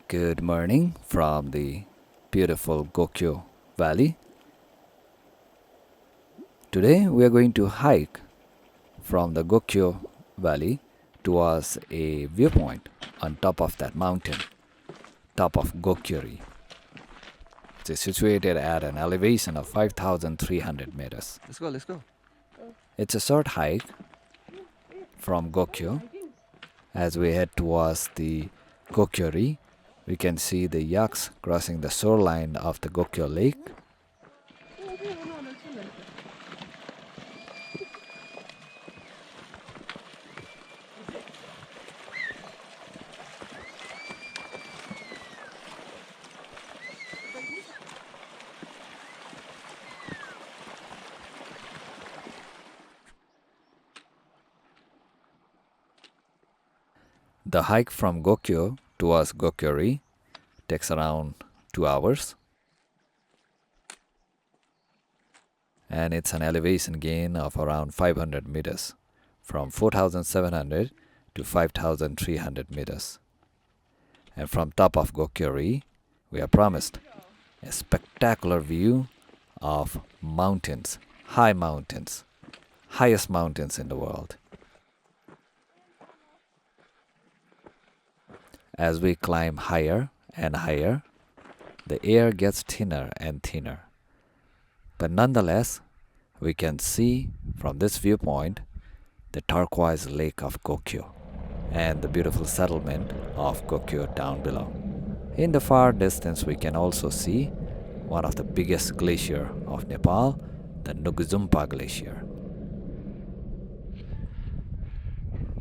Good morning from the beautiful Gokyo Valley. Today we are going to hike from the Gokyo Valley towards a viewpoint on top of that mountain, top of Gokyori. It is situated at an elevation of 5,300 meters. Let's go, let's go. It's a short hike from Gokyo. As we head towards the Gokyori, we can see the yaks crossing the shoreline of the Gokyo Lake. The hike from Gokyo towards Gokyori takes around 2 hours, and it's an elevation gain of around 500 meters from 4,700 to 5,300 meters. And from top of Gokyori, we are promised a spectacular view of mountains, highest mountains in the world. As we climb higher and higher, the air gets thinner and thinner. But nonetheless, we can see from this viewpoint the turquoise lake of Gokyo and the beautiful settlement of Gokyo down below. In the far distance, we can also see one of the biggest glacier of Nepal, the Nugzumpa Glacier.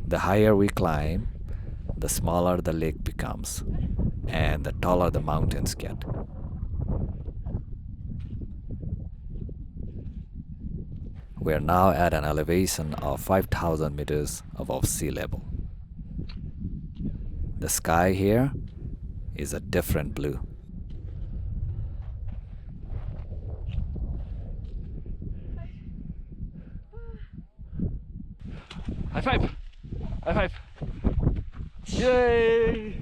The higher we climb, the smaller the lake becomes and the taller the mountains get. We are now at an elevation of 5,000 meters above sea level. The sky here is a different blue. High five! High five! Yay!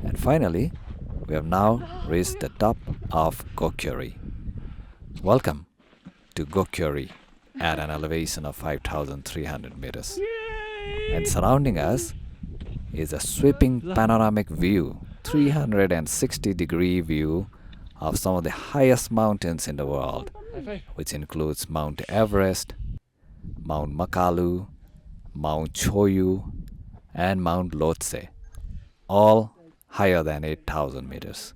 And finally, we have now reached the top of Gokyori. Welcome to Gokyori at an elevation of 5,300 meters. And surrounding us is a sweeping panoramic view, 360-degree view of some of the highest mountains in the world, High five! which includes Mount Everest, Mount Makalu, Mount Choyu, and Mount Lhotse, all higher than 8,000 meters.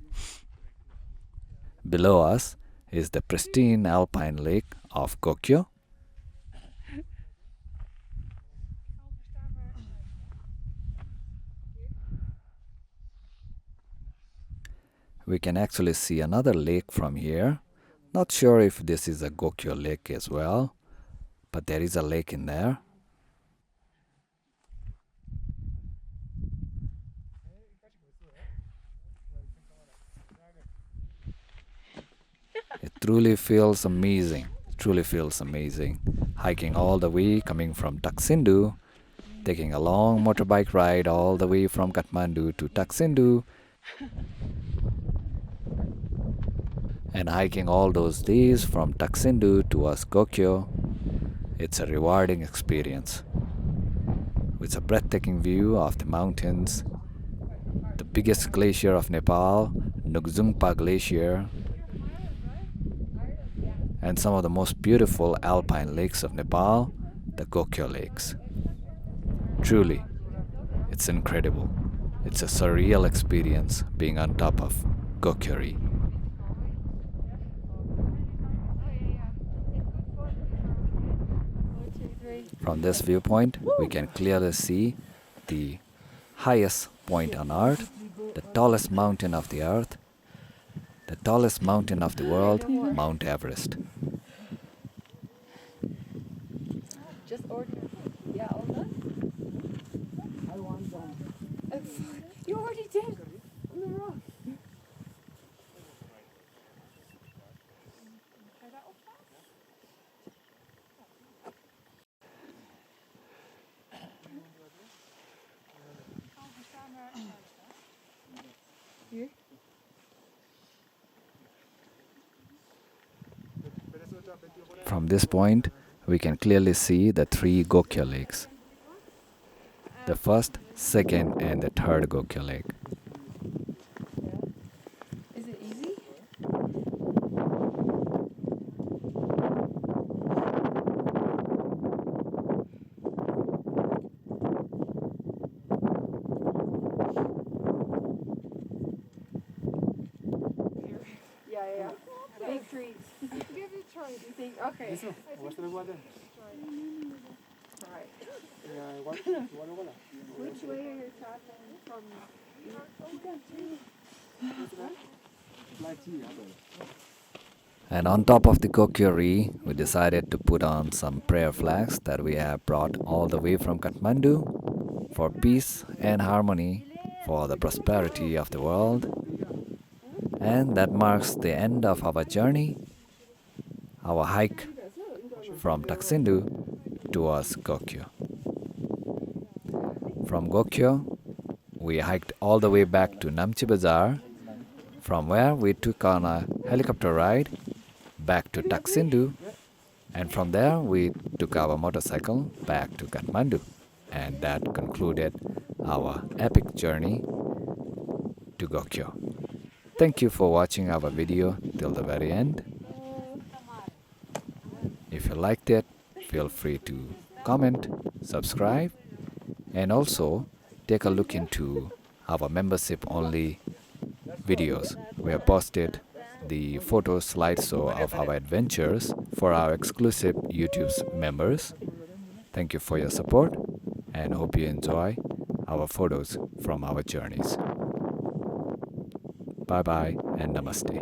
Below us is the pristine alpine lake of Gokyo. We can actually see another lake from here. Not sure if this is a Gokyo lake as well, but there is a lake in there. It truly feels amazing, hiking all the way coming from Taksindu, taking a long motorbike ride all the way from Kathmandu to Taksindu, and hiking all those days from Taksindu towards Gokyo. It's a rewarding experience with a breathtaking view of the mountains, the biggest glacier of Nepal, Nugzumpa Glacier, and some of the most beautiful alpine lakes of Nepal, the Gokyo Lakes. Truly, it's incredible. It's a surreal experience being on top of Gokyori. From this viewpoint, we can clearly see the highest point on Earth, the tallest mountain of the Earth, the tallest mountain of the world, Mount Everest. Just ordinary. Yeah, all done? You already did. On the rock. From this point, we can clearly see the three Gokyo Lakes. The first, second, and the third Gokyo Lake. Is it easy? Yeah. Big trees. Give it a try. You think? Okay. Right. Which way are you traveling from? And on top of the Gokyori, we decided to put on some prayer flags that we have brought all the way from Kathmandu for peace and harmony, for the prosperity of the world. And that marks the end of our journey, our hike from Taksindu towards Gokyo. From Gokyo, we hiked all the way back to Namche Bazaar, from where we took on a helicopter ride back to Taksindu, and from there we took our motorcycle back to Kathmandu, and that concluded our epic journey to Gokyo. Thank you for watching our video till the very end. If you liked it, feel free to comment, subscribe, and also take a look into our membership only videos. We have posted the photo slideshow of our adventures for our exclusive YouTube members. Thank you for your support and hope you enjoy our photos from our journeys. Bye bye and namaste.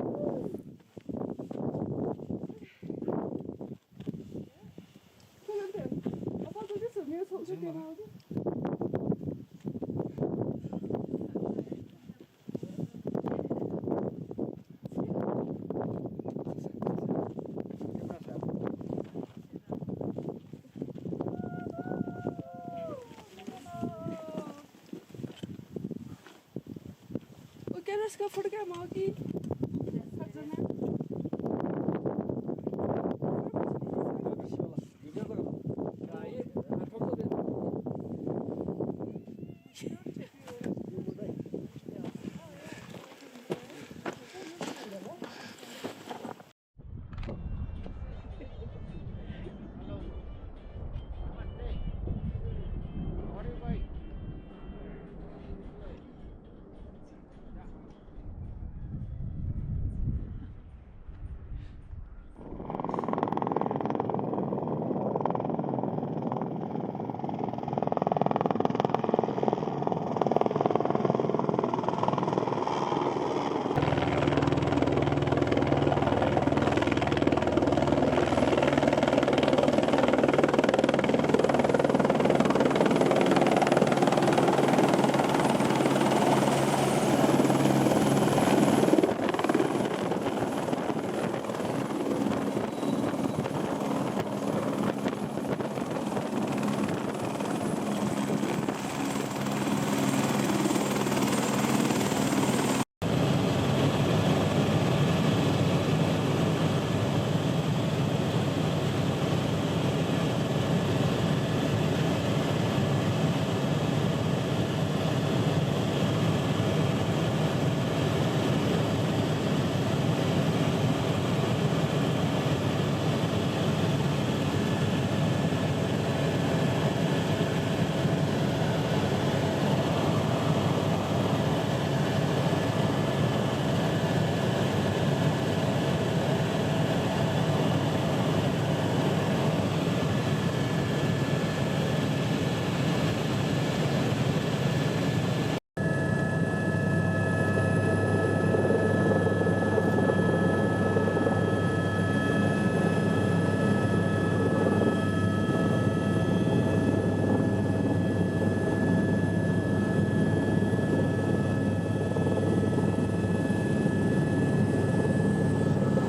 Okay, let's go for the camera.